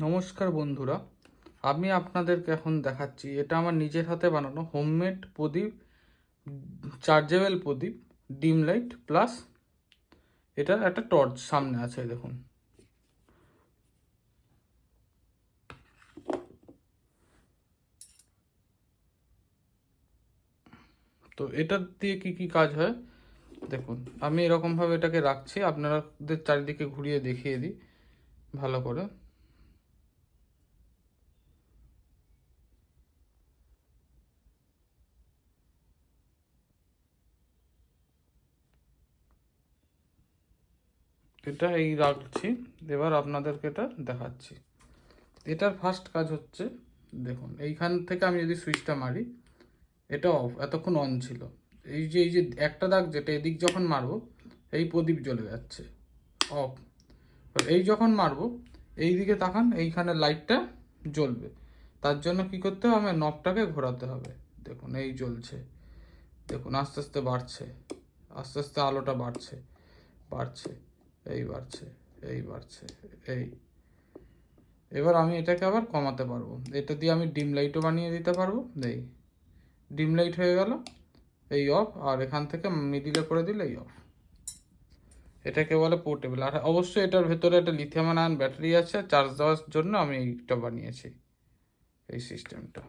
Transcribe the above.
নমস্কার বন্ধুরা, আমি আপনাদেরকে এখন দেখাচ্ছি। এটা আমার নিজের হাতে বানানো হোমমেড প্রদীপ, চার্জেবল প্রদীপ, ডিম লাইট প্লাস এটা একটা টর্চ সামনে আছে দেখুন। তো এটা দিয়ে কি কি কাজ হয় দেখুন। আমি এরকমভাবে এটাকে রাখছি, আপনাদের চারিদিকে ঘুরিয়ে দেখিয়ে দিই ভালো করে। এটা এই রাখছি, এবার আপনাদেরকে এটা দেখাচ্ছি। এটার ফার্স্ট কাজ হচ্ছে দেখুন, এইখান থেকে আমি যদি সুইচটা মারি এটা অফ, এতক্ষণ অন ছিল। এই যে একটা দাগ যেটা এদিক যখন মারবো এই প্রদীপ জ্বলে যাচ্ছে, অফ। এই যখন মারবো এই দিকে তাকান, এইখানে লাইটটা জ্বলবে। তার জন্য কি করতে হবে, আমার নবটাকে ঘোরাতে হবে। দেখুন এই জ্বলছে, দেখুন আস্তে আস্তে বাড়ছে, আস্তে আস্তে আলোটা বাড়ছে, বাড়ছে, এই বাড়ছে, এই বাড়ছে, এই। এবার আমি এটাকে আবার কমাতে পারবো, এটা দিয়ে আমি ডিম লাইটও বানিয়ে দিতে পারবো। এই ডিম লাইট হয়ে গেল, এই অফ, আর এখান থেকে মিডিলে করে দিলে এই অফ। এটাকে বলে পোর্টেবল। আর অবশ্যই এটার ভেতরে একটা লিথিয়াম আয়ন ব্যাটারি আছে চার্জ দেওয়ার জন্য, আমি এইটা বানিয়েছি এই সিস্টেমটা।